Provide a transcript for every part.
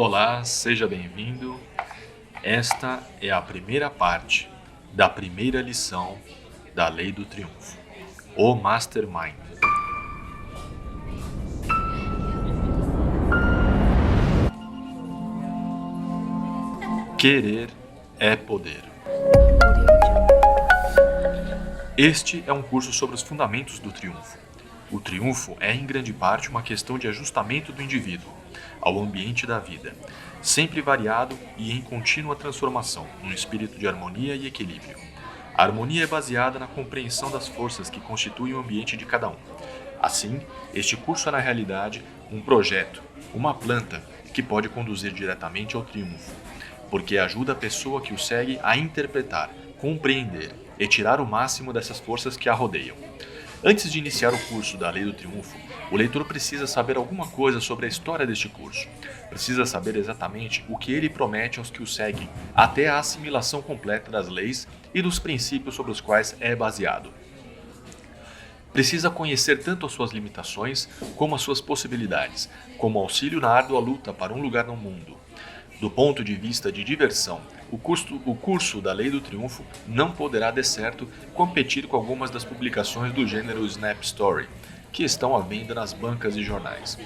Olá, seja bem-vindo. Esta é a primeira parte da primeira lição da Lei do Triunfo, o Mastermind. Querer é poder. Este é um curso sobre os fundamentos do triunfo. O triunfo é, em grande parte, uma questão de ajustamento do indivíduo ao ambiente da vida, sempre variado e em contínua transformação, num espírito de harmonia e equilíbrio. A harmonia é baseada na compreensão das forças que constituem o ambiente de cada um. Assim, este curso é, na realidade, um projeto, uma planta que pode conduzir diretamente ao triunfo, porque ajuda a pessoa que o segue a interpretar, compreender e tirar o máximo dessas forças que a rodeiam. Antes de iniciar o curso da Lei do Triunfo, o leitor precisa saber alguma coisa sobre a história deste curso. Precisa saber exatamente o que ele promete aos que o seguem, até a assimilação completa das leis e dos princípios sobre os quais é baseado. Precisa conhecer tanto as suas limitações como as suas possibilidades, como auxílio na árdua luta para um lugar no mundo. Do ponto de vista de diversão, o curso da Lei do Triunfo não poderá, de certo, competir com algumas das publicações do gênero Snap Story, que estão à venda nas bancas e jornais.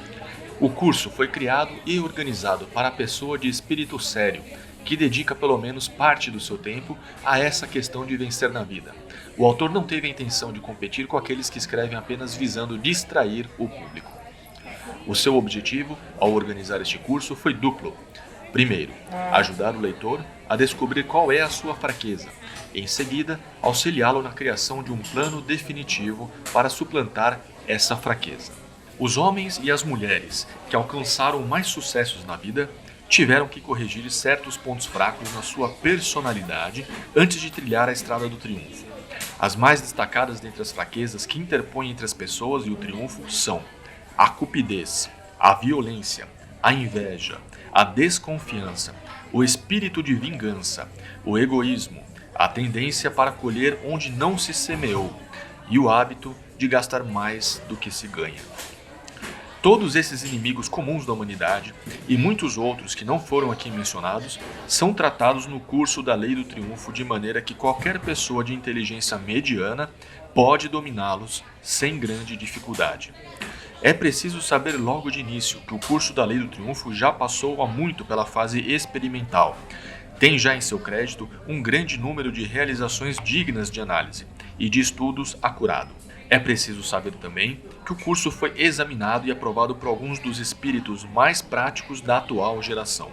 O curso foi criado e organizado para a pessoa de espírito sério, que dedica pelo menos parte do seu tempo a essa questão de vencer na vida. O autor não teve a intenção de competir com aqueles que escrevem apenas visando distrair o público. O seu objetivo, ao organizar este curso, foi duplo. Primeiro, ajudar o leitor a descobrir qual é a sua fraqueza. Em seguida, auxiliá-lo na criação de um plano definitivo para suplantar essa fraqueza. Os homens e as mulheres que alcançaram mais sucessos na vida tiveram que corrigir certos pontos fracos na sua personalidade antes de trilhar a estrada do triunfo. As mais destacadas dentre as fraquezas que interpõem entre as pessoas e o triunfo são a cupidez, a violência, a inveja, a desconfiança, o espírito de vingança, o egoísmo, a tendência para colher onde não se semeou e o hábito de gastar mais do que se ganha. Todos esses inimigos comuns da humanidade e muitos outros que não foram aqui mencionados são tratados no curso da Lei do Triunfo de maneira que qualquer pessoa de inteligência mediana pode dominá-los sem grande dificuldade. É preciso saber logo de início que o curso da Lei do Triunfo já passou há muito pela fase experimental. Tem já em seu crédito um grande número de realizações dignas de análise e de estudos acurado. É preciso saber também que o curso foi examinado e aprovado por alguns dos espíritos mais práticos da atual geração.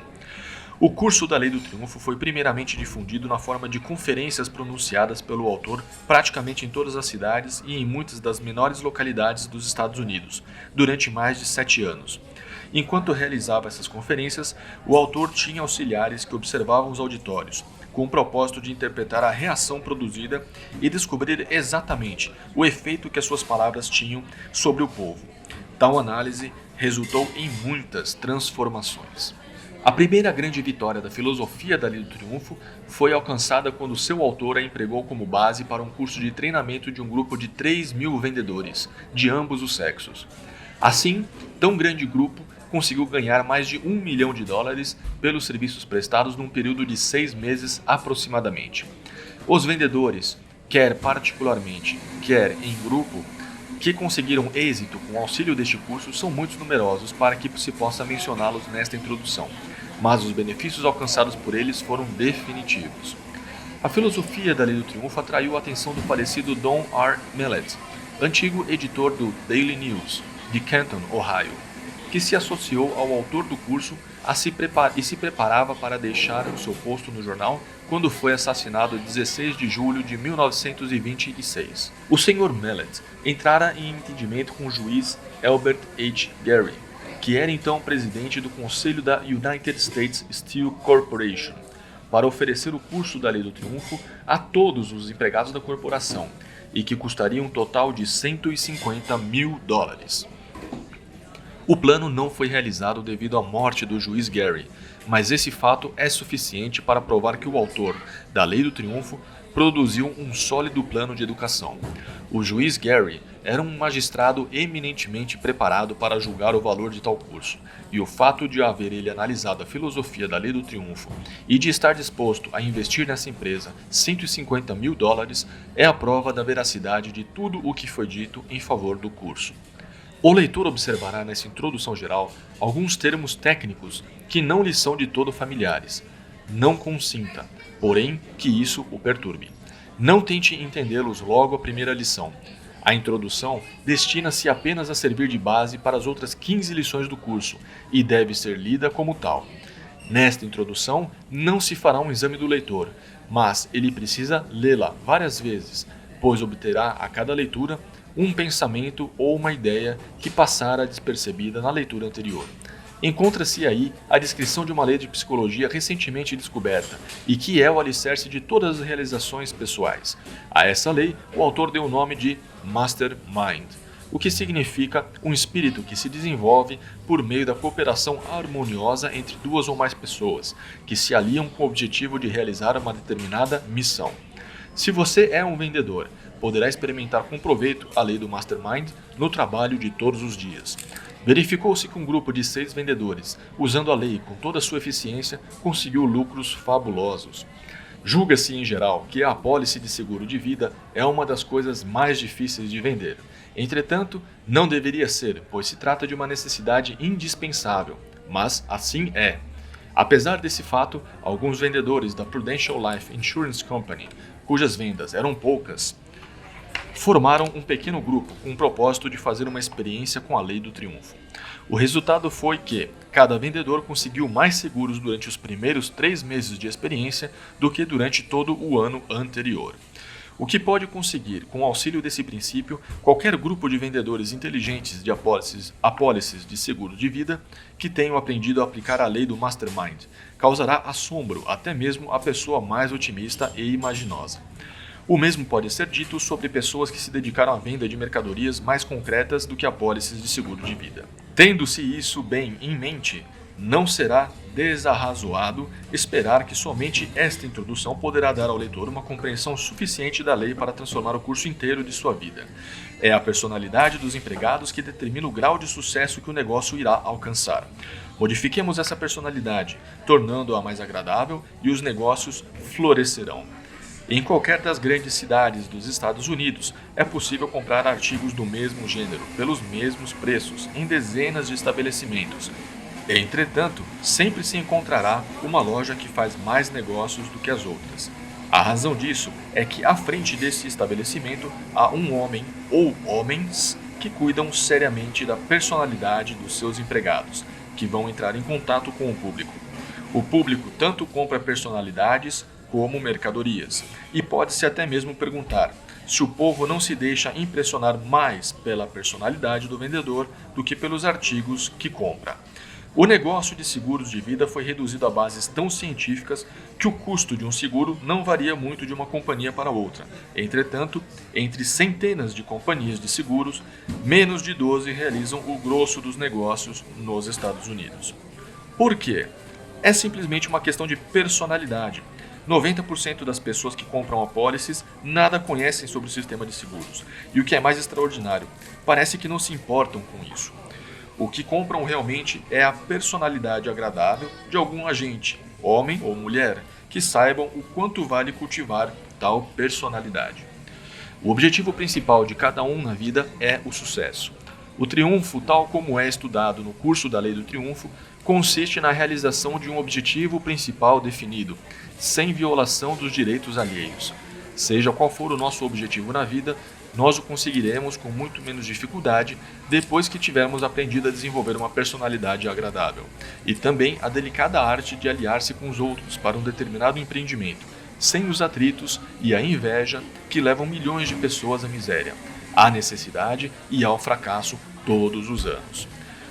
O curso da Lei do Triunfo foi primeiramente difundido na forma de conferências pronunciadas pelo autor praticamente em todas as cidades e em muitas das menores localidades dos Estados Unidos, durante mais de 7 anos. Enquanto realizava essas conferências, o autor tinha auxiliares que observavam os auditórios, com o propósito de interpretar a reação produzida e descobrir exatamente o efeito que as suas palavras tinham sobre o povo. Tal análise resultou em muitas transformações. A primeira grande vitória da filosofia da Lei do Triunfo foi alcançada quando seu autor a empregou como base para um curso de treinamento de um grupo de 3.000 vendedores, de ambos os sexos. Assim, tão grande grupo conseguiu ganhar mais de $1 milhão pelos serviços prestados num período de 6 meses aproximadamente. Os vendedores, quer particularmente, quer em grupo, que conseguiram êxito com o auxílio deste curso são muito numerosos para que se possa mencioná-los nesta introdução, mas os benefícios alcançados por eles foram definitivos. A filosofia da Lei do Triunfo atraiu a atenção do falecido Don R. Mellett, antigo editor do Daily News, de Canton, Ohio, que se associou ao autor do curso e se preparava para deixar o seu posto no jornal quando foi assassinado em 16 de julho de 1926. O Sr. Mellett entrara em entendimento com o juiz Albert H. Gary, que era então presidente do Conselho da United States Steel Corporation, para oferecer o curso da Lei do Triunfo a todos os empregados da corporação, e que custaria um total de $150 mil. O plano não foi realizado devido à morte do juiz Gary, mas esse fato é suficiente para provar que o autor da Lei do Triunfo produziu um sólido plano de educação. O juiz Gary era um magistrado eminentemente preparado para julgar o valor de tal curso, e o fato de haver ele analisado a filosofia da Lei do Triunfo e de estar disposto a investir nessa empresa $150.000 é a prova da veracidade de tudo o que foi dito em favor do curso. O leitor observará nessa introdução geral alguns termos técnicos que não lhe são de todo familiares. Não consinta, porém, que isso o perturbe. Não tente entendê-los logo à primeira lição. A introdução destina-se apenas a servir de base para as outras 15 lições do curso e deve ser lida como tal. Nesta introdução, não se fará um exame do leitor, mas ele precisa lê-la várias vezes, pois obterá a cada leitura um pensamento ou uma ideia que passara despercebida na leitura anterior. Encontra-se aí a descrição de uma lei de psicologia recentemente descoberta e que é o alicerce de todas as realizações pessoais. A essa lei, o autor deu o nome de Mastermind, o que significa um espírito que se desenvolve por meio da cooperação harmoniosa entre duas ou mais pessoas, que se aliam com o objetivo de realizar uma determinada missão. Se você é um vendedor, poderá experimentar com proveito a lei do Mastermind no trabalho de todos os dias. Verificou-se que um grupo de 6 vendedores, usando a lei com toda a sua eficiência, conseguiu lucros fabulosos. Julga-se em geral que a apólice de seguro de vida é uma das coisas mais difíceis de vender. Entretanto, não deveria ser, pois se trata de uma necessidade indispensável, mas assim é. Apesar desse fato, alguns vendedores da Prudential Life Insurance Company, cujas vendas eram poucas, formaram um pequeno grupo com o propósito de fazer uma experiência com a Lei do Triunfo. O resultado foi que cada vendedor conseguiu mais seguros durante os primeiros 3 meses de experiência do que durante todo o ano anterior. O que pode conseguir, com o auxílio desse princípio, qualquer grupo de vendedores inteligentes de apólices de seguro de vida que tenham aprendido a aplicar a lei do Mastermind, causará assombro até mesmo a pessoa mais otimista e imaginosa. O mesmo pode ser dito sobre pessoas que se dedicaram à venda de mercadorias mais concretas do que apólices de seguro de vida. Tendo-se isso bem em mente, não será desarrazoado esperar que somente esta introdução poderá dar ao leitor uma compreensão suficiente da lei para transformar o curso inteiro de sua vida. É a personalidade dos empregados que determina o grau de sucesso que o negócio irá alcançar. Modifiquemos essa personalidade, tornando-a mais agradável e os negócios florescerão. Em qualquer das grandes cidades dos Estados Unidos, é possível comprar artigos do mesmo gênero, pelos mesmos preços, em dezenas de estabelecimentos. Entretanto, sempre se encontrará uma loja que faz mais negócios do que as outras. A razão disso é que à frente desse estabelecimento há um homem ou homens que cuidam seriamente da personalidade dos seus empregados, que vão entrar em contato com o público. O público tanto compra personalidades como mercadorias, e pode-se até mesmo perguntar se o povo não se deixa impressionar mais pela personalidade do vendedor do que pelos artigos que compra. O negócio de seguros de vida foi reduzido a bases tão científicas que o custo de um seguro não varia muito de uma companhia para outra. Entretanto, entre centenas de companhias de seguros, menos de 12 realizam o grosso dos negócios nos Estados Unidos. Por quê? É simplesmente uma questão de personalidade. 90% das pessoas que compram apólices nada conhecem sobre o sistema de seguros. E o que é mais extraordinário, parece que não se importam com isso. O que compram realmente é a personalidade agradável de algum agente, homem ou mulher, que saibam o quanto vale cultivar tal personalidade. O objetivo principal de cada um na vida é o sucesso. O triunfo, tal como é estudado no curso da Lei do Triunfo, consiste na realização de um objetivo principal definido, sem violação dos direitos alheios. Seja qual for o nosso objetivo na vida, nós o conseguiremos com muito menos dificuldade depois que tivermos aprendido a desenvolver uma personalidade agradável. E também a delicada arte de aliar-se com os outros para um determinado empreendimento, sem os atritos e a inveja que levam milhões de pessoas à miséria, à necessidade e ao fracasso todos os anos.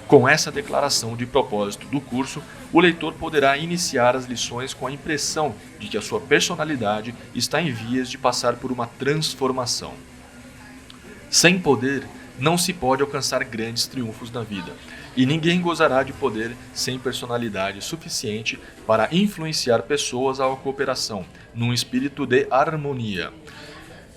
Com essa declaração de propósito do curso, o leitor poderá iniciar as lições com a impressão de que a sua personalidade está em vias de passar por uma transformação. Sem poder, não se pode alcançar grandes triunfos na vida, e ninguém gozará de poder sem personalidade suficiente para influenciar pessoas à cooperação, num espírito de harmonia.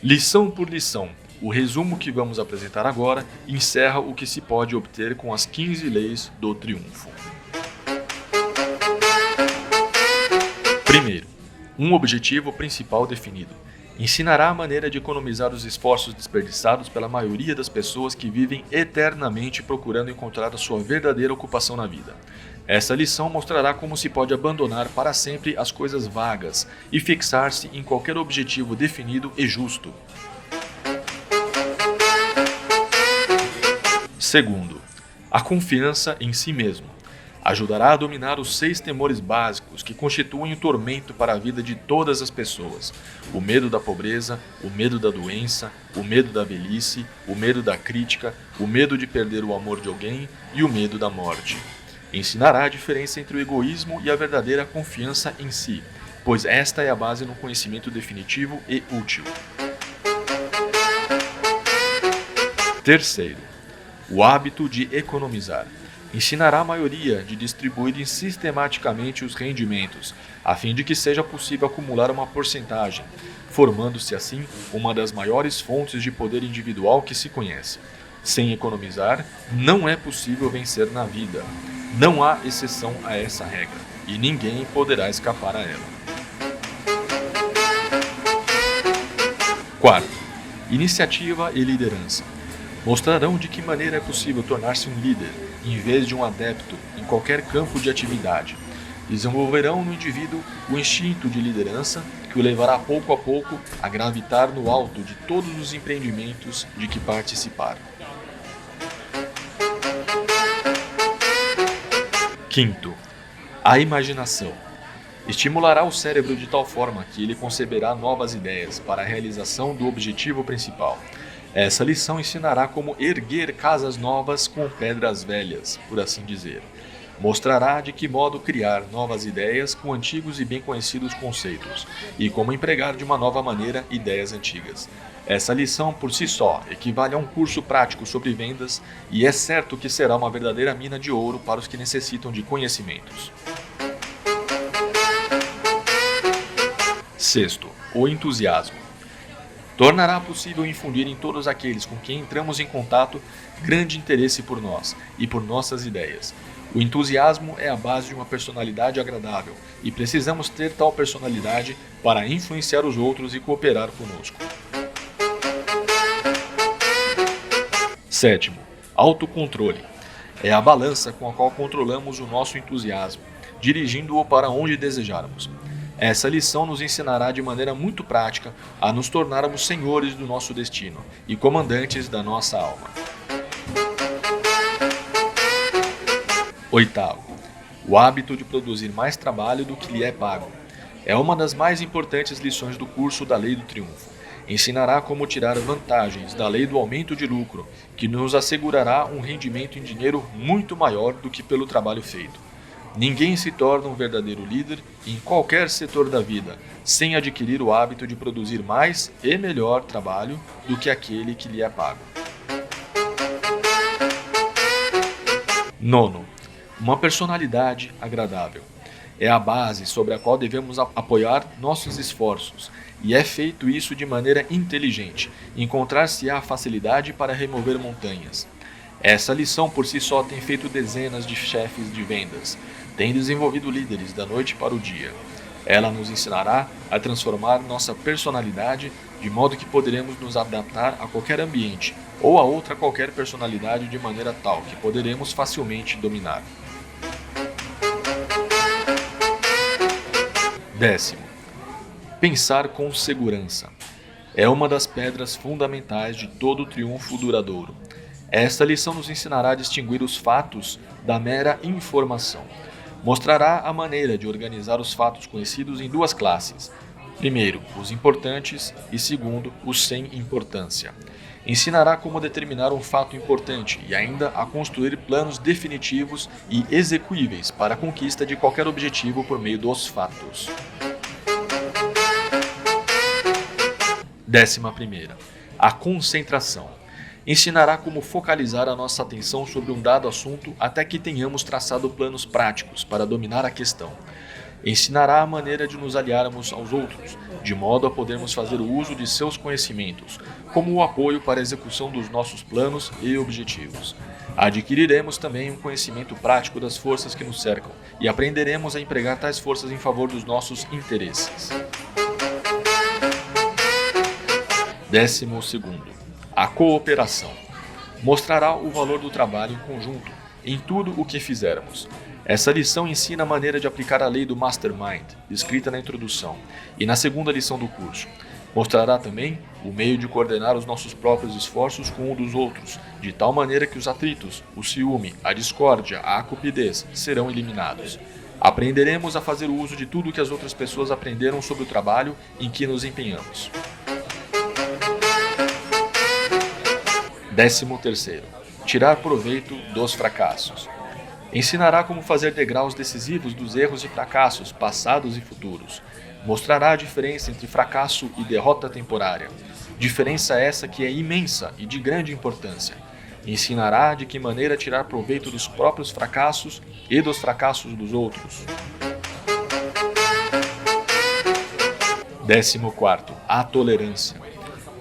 Lição por lição, o resumo que vamos apresentar agora encerra o que se pode obter com as 15 leis do triunfo. Primeiro, um objetivo principal definido. Ensinará a maneira de economizar os esforços desperdiçados pela maioria das pessoas que vivem eternamente procurando encontrar a sua verdadeira ocupação na vida. Essa lição mostrará como se pode abandonar para sempre as coisas vagas e fixar-se em qualquer objetivo definido e justo. Segundo, a confiança em si mesmo. Ajudará a dominar os 6 temores básicos que constituem o tormento para a vida de todas as pessoas: o medo da pobreza, o medo da doença, o medo da velhice, o medo da crítica, o medo de perder o amor de alguém e o medo da morte. Ensinará a diferença entre o egoísmo e a verdadeira confiança em si, pois esta é a base no conhecimento definitivo e útil. Terceiro, o hábito de economizar. Ensinará a maioria de distribuir sistematicamente os rendimentos, a fim de que seja possível acumular uma porcentagem, formando-se assim uma das maiores fontes de poder individual que se conhece. Sem economizar, não é possível vencer na vida. Não há exceção a essa regra, e ninguém poderá escapar a ela. Quarto, iniciativa e liderança. Mostrarão de que maneira é possível tornar-se um líder, em vez de um adepto, em qualquer campo de atividade. Desenvolverão no indivíduo o instinto de liderança, que o levará pouco a pouco a gravitar no alto de todos os empreendimentos de que participar. Quinto, a imaginação. Estimulará o cérebro de tal forma que ele conceberá novas ideias para a realização do objetivo principal. Essa lição ensinará como erguer casas novas com pedras velhas, por assim dizer. Mostrará de que modo criar novas ideias com antigos e bem conhecidos conceitos, e como empregar de uma nova maneira ideias antigas. Essa lição, por si só, equivale a um curso prático sobre vendas, e é certo que será uma verdadeira mina de ouro para os que necessitam de conhecimentos. Sexto, o entusiasmo. Tornará possível infundir em todos aqueles com quem entramos em contato grande interesse por nós e por nossas ideias. O entusiasmo é a base de uma personalidade agradável e precisamos ter tal personalidade para influenciar os outros e cooperar conosco. Sétimo, autocontrole. É a balança com a qual controlamos o nosso entusiasmo, dirigindo-o para onde desejarmos. Essa lição nos ensinará de maneira muito prática a nos tornarmos senhores do nosso destino e comandantes da nossa alma. Oitavo, o hábito de produzir mais trabalho do que lhe é pago. É uma das mais importantes lições do curso da Lei do Triunfo. Ensinará como tirar vantagens da lei do aumento de lucro, que nos assegurará um rendimento em dinheiro muito maior do que pelo trabalho feito. Ninguém se torna um verdadeiro líder em qualquer setor da vida, sem adquirir o hábito de produzir mais e melhor trabalho do que aquele que lhe é pago. Nono, uma personalidade agradável. É a base sobre a qual devemos apoiar nossos esforços, e é feito isso de maneira inteligente, encontrar-se-á facilidade para remover montanhas. Essa lição por si só tem feito dezenas de chefes de vendas, tem desenvolvido líderes da noite para o dia. Ela nos ensinará a transformar nossa personalidade de modo que poderemos nos adaptar a qualquer ambiente ou a outra qualquer personalidade de maneira tal que poderemos facilmente dominar. Décimo, pensar com segurança. É uma das pedras fundamentais de todo triunfo duradouro. Esta lição nos ensinará a distinguir os fatos da mera informação. Mostrará a maneira de organizar os fatos conhecidos em duas classes. Primeiro, os importantes e segundo, os sem importância. Ensinará como determinar um fato importante e ainda a construir planos definitivos e execuíveis para a conquista de qualquer objetivo por meio dos fatos. 11ª, a concentração. Ensinará como focalizar a nossa atenção sobre um dado assunto até que tenhamos traçado planos práticos para dominar a questão. Ensinará a maneira de nos aliarmos aos outros, de modo a podermos fazer o uso de seus conhecimentos, como o apoio para a execução dos nossos planos e objetivos. Adquiriremos também um conhecimento prático das forças que nos cercam e aprenderemos a empregar tais forças em favor dos nossos interesses. 12º. A cooperação. Mostrará o valor do trabalho em conjunto, em tudo o que fizermos. Essa lição ensina a maneira de aplicar a lei do Mastermind, descrita na introdução, e na segunda lição do curso. Mostrará também o meio de coordenar os nossos próprios esforços com o dos outros, de tal maneira que os atritos, o ciúme, a discórdia, a cupidez serão eliminados. Aprenderemos a fazer o uso de tudo o que as outras pessoas aprenderam sobre o trabalho em que nos empenhamos. 13º. Tirar proveito dos fracassos. Ensinará como fazer degraus decisivos dos erros e fracassos, passados e futuros. Mostrará a diferença entre fracasso e derrota temporária. Diferença essa que é imensa e de grande importância. Ensinará de que maneira tirar proveito dos próprios fracassos e dos fracassos dos outros. 14º. A tolerância.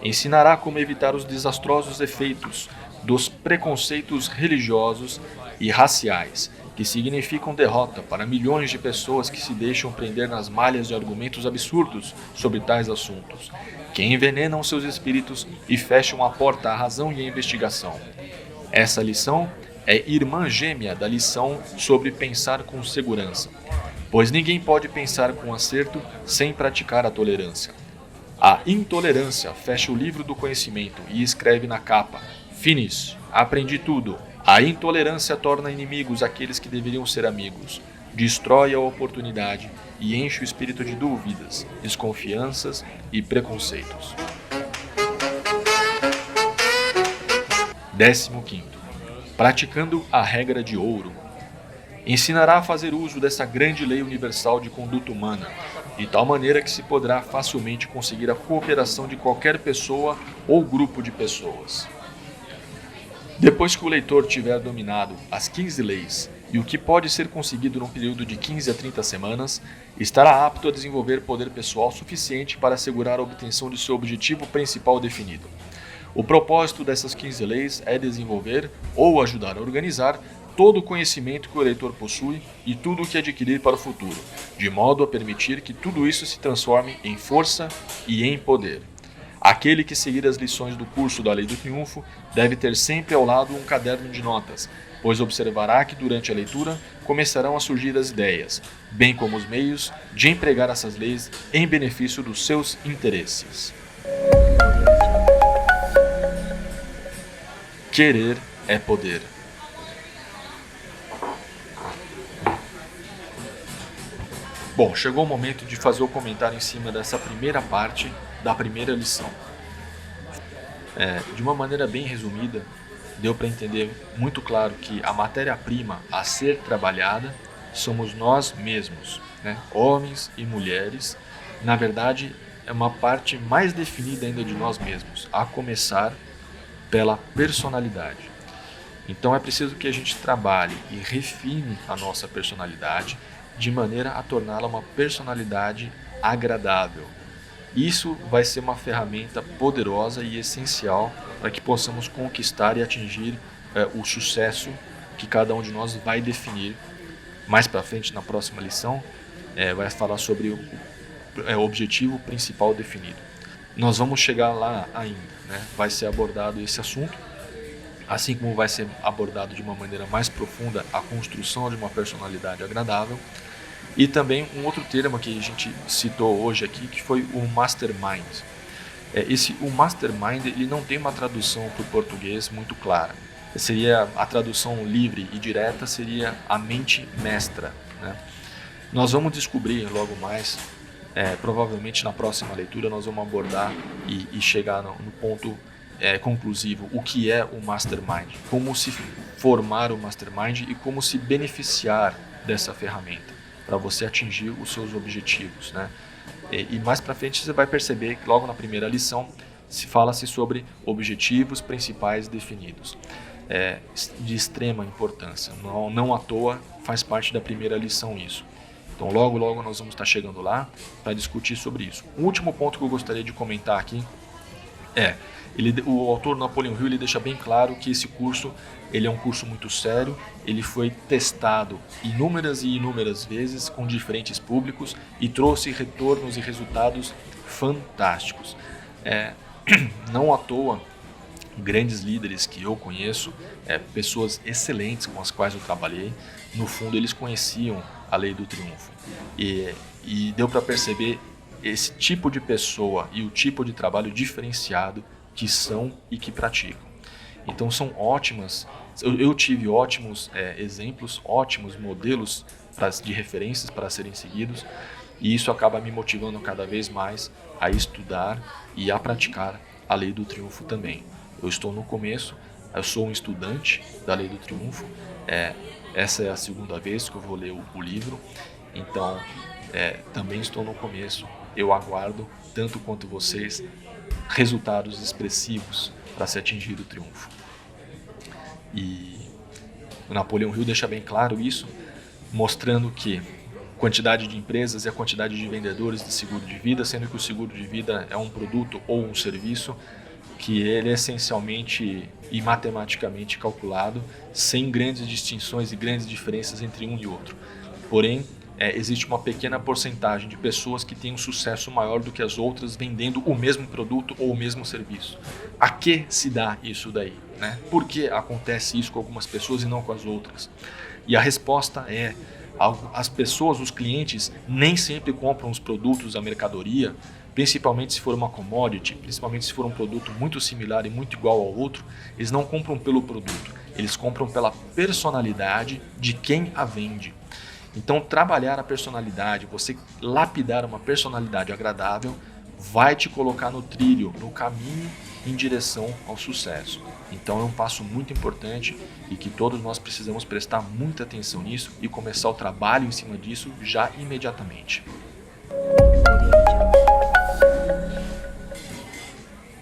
Ensinará como evitar os desastrosos efeitos dos preconceitos religiosos e raciais, que significam derrota para milhões de pessoas que se deixam prender nas malhas de argumentos absurdos sobre tais assuntos, que envenenam seus espíritos e fecham a porta à razão e à investigação. Essa lição é irmã gêmea da lição sobre pensar com segurança, pois ninguém pode pensar com acerto sem praticar a tolerância. A intolerância fecha o livro do conhecimento e escreve na capa: Finish, aprendi tudo. A intolerância torna inimigos aqueles que deveriam ser amigos, destrói a oportunidade e enche o espírito de dúvidas, desconfianças e preconceitos. 15º. Praticando a regra de ouro. Ensinará a fazer uso dessa grande lei universal de conduta humana, de tal maneira que se poderá facilmente conseguir a cooperação de qualquer pessoa ou grupo de pessoas. Depois que o leitor tiver dominado as 15 leis e o que pode ser conseguido num período de 15 a 30 semanas, estará apto a desenvolver poder pessoal suficiente para assegurar a obtenção de seu objetivo principal definido. O propósito dessas 15 leis é desenvolver ou ajudar a organizar todo o conhecimento que o leitor possui e tudo o que adquirir para o futuro, de modo a permitir que tudo isso se transforme em força e em poder. Aquele que seguir as lições do curso da Lei do Triunfo deve ter sempre ao lado um caderno de notas, pois observará que durante a leitura começarão a surgir as ideias, bem como os meios de empregar essas leis em benefício dos seus interesses. Querer é poder. Bom, chegou o momento de fazer o comentário em cima dessa primeira parte da primeira lição. De uma maneira bem resumida, deu para entender muito claro que a matéria-prima a ser trabalhada somos nós mesmos, né? Homens e mulheres. Na verdade, é uma parte mais definida ainda de nós mesmos, a começar pela personalidade. Então é preciso que a gente trabalhe e refine a nossa personalidade de maneira a torná-la uma personalidade agradável. Isso vai ser uma ferramenta poderosa e essencial para que possamos conquistar e atingir o sucesso que cada um de nós vai definir. Mais para frente, na próxima lição, vai falar sobre o objetivo principal definido. Nós vamos chegar lá ainda, né? Vai ser abordado esse assunto, assim como vai ser abordado de uma maneira mais profunda a construção de uma personalidade agradável. E também um outro termo que a gente citou hoje aqui, que foi o Mastermind. O Mastermind ele não tem uma tradução para o português muito clara. Seria a tradução livre e direta seria a mente mestra, né? Nós vamos descobrir logo mais, provavelmente na próxima leitura nós vamos abordar e chegar no ponto conclusivo, o que é o Mastermind, como se formar o Mastermind e como se beneficiar dessa ferramenta para você atingir os seus objetivos, né? E mais para frente você vai perceber que logo na primeira lição fala-se sobre objetivos principais definidos. De extrema importância. Não à toa faz parte da primeira lição isso. Então logo nós vamos estar chegando lá para discutir sobre isso. O último ponto que eu gostaria de comentar aqui o autor Napoleon Hill, ele deixa bem claro que esse curso ele é um curso muito sério, ele foi testado inúmeras e inúmeras vezes com diferentes públicos e trouxe retornos e resultados fantásticos. Não à toa, grandes líderes que eu conheço, pessoas excelentes com as quais eu trabalhei, no fundo eles conheciam a Lei do Triunfo e deu para perceber esse tipo de pessoa e o tipo de trabalho diferenciado que são e que praticam. Então são ótimas, eu tive ótimos exemplos, ótimos modelos de referências para serem seguidos, e isso acaba me motivando cada vez mais a estudar e a praticar a Lei do Triunfo também. Eu estou no começo, eu sou um estudante da Lei do Triunfo, essa é a segunda vez que eu vou ler o livro, então também estou no começo, eu aguardo, tanto quanto vocês, resultados expressivos para se atingir o triunfo. E o Napoleon Hill deixa bem claro isso, mostrando que a quantidade de empresas e a quantidade de vendedores de seguro de vida, sendo que o seguro de vida é um produto ou um serviço que ele é essencialmente e matematicamente calculado, sem grandes distinções e grandes diferenças entre um e outro. Porém, existe uma pequena porcentagem de pessoas que têm um sucesso maior do que as outras vendendo o mesmo produto ou o mesmo serviço. A que se dá isso daí? Né? Por que acontece isso com algumas pessoas e não com as outras? E a resposta é: as pessoas, os clientes, nem sempre compram os produtos, a mercadoria, principalmente se for uma commodity, principalmente se for um produto muito similar e muito igual ao outro, eles não compram pelo produto, eles compram pela personalidade de quem a vende. Então, trabalhar a personalidade, você lapidar uma personalidade agradável, vai te colocar no trilho, no caminho em direção ao sucesso. Então, é um passo muito importante e que todos nós precisamos prestar muita atenção nisso e começar o trabalho em cima disso já imediatamente.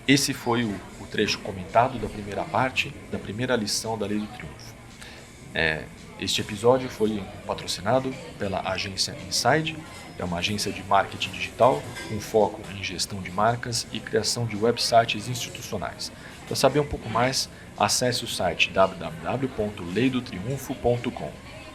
Esse foi o trecho comentado da primeira parte, da primeira lição da Lei do Triunfo. Este episódio foi patrocinado pela agência Inside, é uma agência de marketing digital com foco em gestão de marcas e criação de websites institucionais. Para saber um pouco mais, acesse o site www.leidotriunfo.com.